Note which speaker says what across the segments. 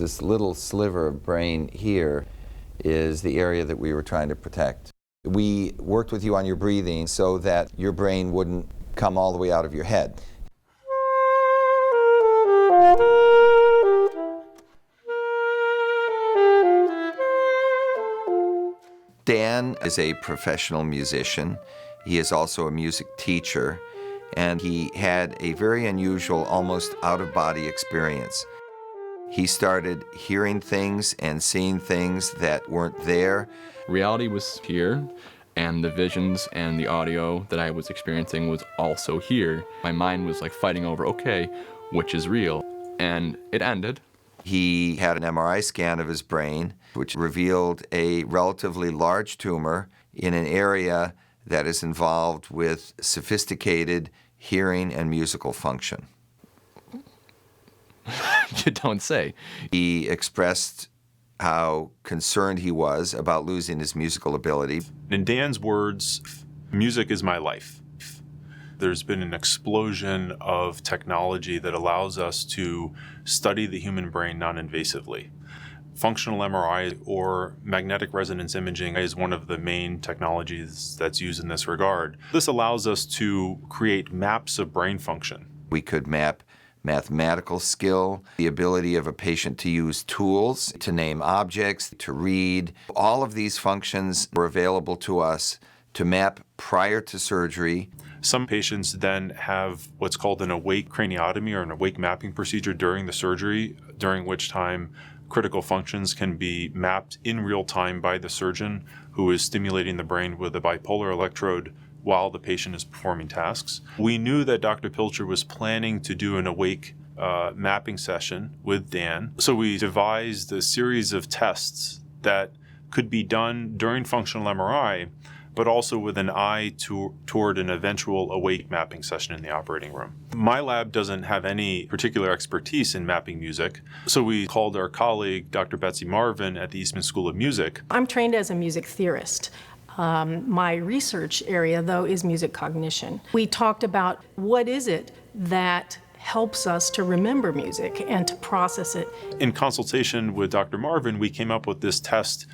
Speaker 1: This little sliver of brain here is the area that we were trying to protect. We worked with you on your breathing so that your brain wouldn't come all the way out of your head. Dan is a professional musician. He is also a music teacher, and he had a very unusual, almost out-of-body experience. He started hearing things and seeing things that weren't there.
Speaker 2: Reality was here, and the visions and the audio that I was experiencing was also here. My mind was like fighting over, okay, which is real? And it ended.
Speaker 1: He had an MRI scan of his brain, which revealed a relatively large tumor in an area that is involved with sophisticated hearing and musical function.
Speaker 2: You don't say.
Speaker 1: He expressed how concerned he was about losing his musical ability.
Speaker 3: In Dan's words, music is my life. There's been an explosion of technology that allows us to study the human brain non-invasively. Functional MRI or magnetic resonance imaging is one of the main technologies that's used in this regard. This allows us to create maps of brain function.
Speaker 1: We could map mathematical skill, the ability of a patient to use tools, to name objects, to read. All of these functions were available to us to map prior to surgery.
Speaker 3: Some patients then have what's called an awake craniotomy or an awake mapping procedure during the surgery, during which time critical functions can be mapped in real time by the surgeon who is stimulating the brain with a bipolar electrode while the patient is performing tasks. We knew that Dr. Pilcher was planning to do an awake mapping session with Dan, so we devised a series of tests that could be done during functional MRI, but also with an eye toward an eventual awake mapping session in the operating room. My lab doesn't have any particular expertise in mapping music, so we called our colleague, Dr. Betsy Marvin at the Eastman School of Music.
Speaker 4: I'm trained as a music theorist. My research area, though, is music cognition. We talked about what is it that helps us to remember music and to process it.
Speaker 3: In consultation with Dr. Marvin, we came up with this test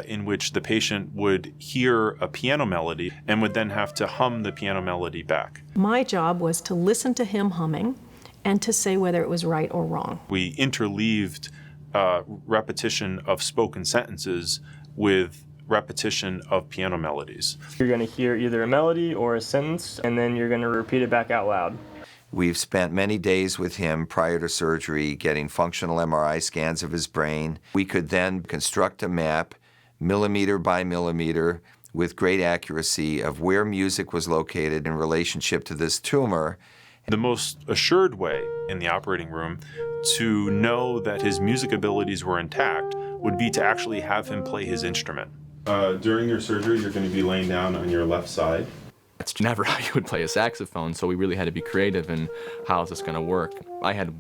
Speaker 3: in which the patient would hear a piano melody and would then have to hum the piano melody back.
Speaker 4: My job was to listen to him humming and to say whether it was right or wrong.
Speaker 3: We interleaved repetition of spoken sentences with repetition of piano melodies.
Speaker 5: You're going to hear either a melody or a sentence, and then you're going to repeat it back out loud.
Speaker 1: We've spent many days with him prior to surgery getting functional MRI scans of his brain. We could then construct a map, millimeter by millimeter, with great accuracy of where music was located in relationship to this tumor.
Speaker 3: The most assured way in the operating room to know that his music abilities were intact would be to actually have him play his instrument. During your surgery, you're going to be laying down on your left side.
Speaker 2: That's never how you would play a saxophone, so we really had to be creative in how is this going to work. I had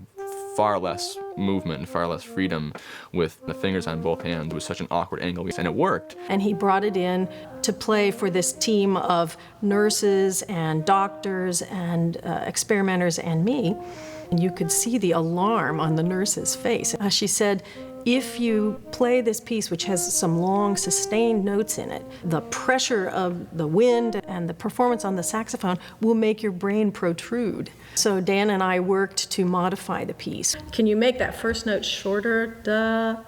Speaker 2: far less movement and far less freedom with the fingers on both hands. It was such an awkward angle, and it worked.
Speaker 4: And he brought it in to play for this team of nurses and doctors and experimenters and me. And you could see the alarm on the nurse's face. She said, if you play this piece, which has some long sustained notes in it, the pressure of the wind and the performance on the saxophone will make your brain protrude. So Dan and I worked to modify the piece. Can you make that first note shorter? Da,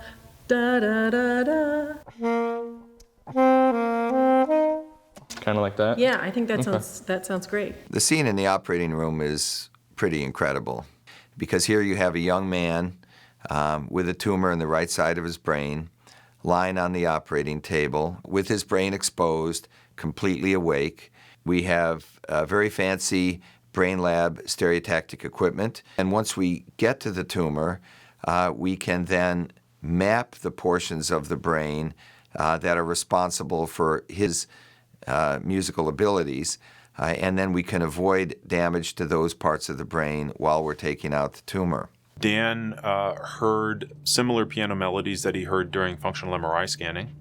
Speaker 4: da, da, da, da.
Speaker 2: Kind of like that?
Speaker 4: Yeah, I think that sounds great.
Speaker 1: The scene in the operating room is pretty incredible because here you have a young man with a tumor in the right side of his brain, lying on the operating table with his brain exposed, completely awake. We have very fancy brain lab stereotactic equipment, and once we get to the tumor, we can then map the portions of the brain that are responsible for his musical abilities, and then we can avoid damage to those parts of the brain while we're taking out the tumor.
Speaker 3: Dan heard similar piano melodies that he heard during functional MRI scanning.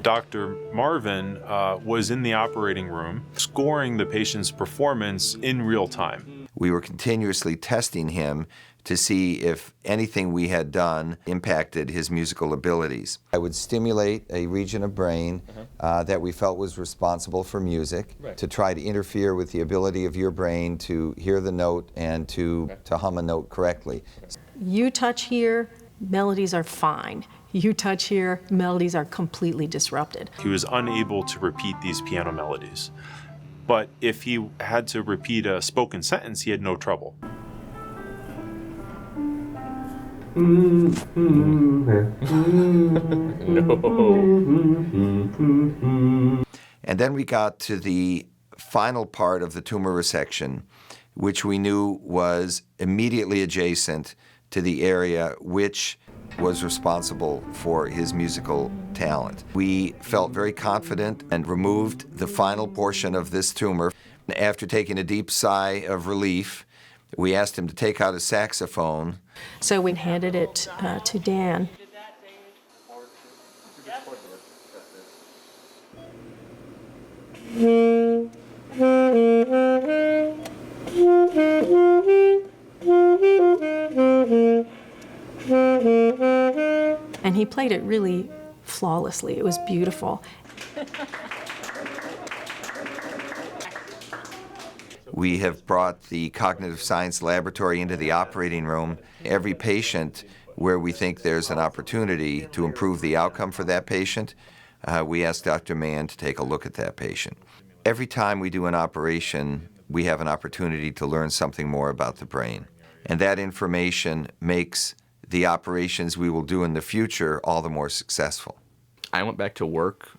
Speaker 3: Dr. Marvin was in the operating room scoring the patient's performance in real time.
Speaker 1: We were continuously testing him to see if anything we had done impacted his musical abilities. I would stimulate a region of brain that we felt was responsible for music to try to interfere with the ability of your brain to hear the note and to hum a note correctly.
Speaker 4: You touch here, melodies are fine. You touch here, melodies are completely disrupted.
Speaker 3: He was unable to repeat these piano melodies. But if he had to repeat a spoken sentence, he had no trouble.
Speaker 2: No.
Speaker 1: And then we got to the final part of the tumor resection, which we knew was immediately adjacent to the area which was responsible for his musical talent. We felt very confident and removed the final portion of this tumor. After taking a deep sigh of relief, we asked him to take out a saxophone.
Speaker 4: So we handed it to Dan. And he played it really flawlessly. It was beautiful.
Speaker 1: We have brought the cognitive science laboratory into the operating room. Every patient where we think there's an opportunity to improve the outcome for that patient, we ask Dr. Mann to take a look at that patient. Every time we do an operation, we have an opportunity to learn something more about the brain. And that information makes the operations we will do in the future all the more successful.
Speaker 2: I went back to work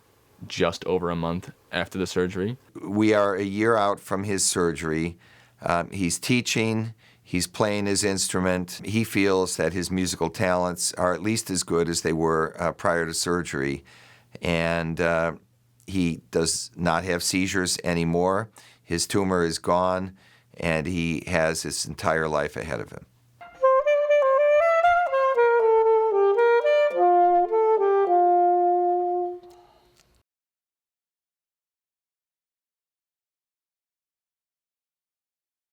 Speaker 2: just over a month after the surgery.
Speaker 1: We are a year out from his surgery. He's teaching, he's playing his instrument. He feels that his musical talents are at least as good as they were prior to surgery. And he does not have seizures anymore. His tumor is gone, and he has his entire life ahead of him.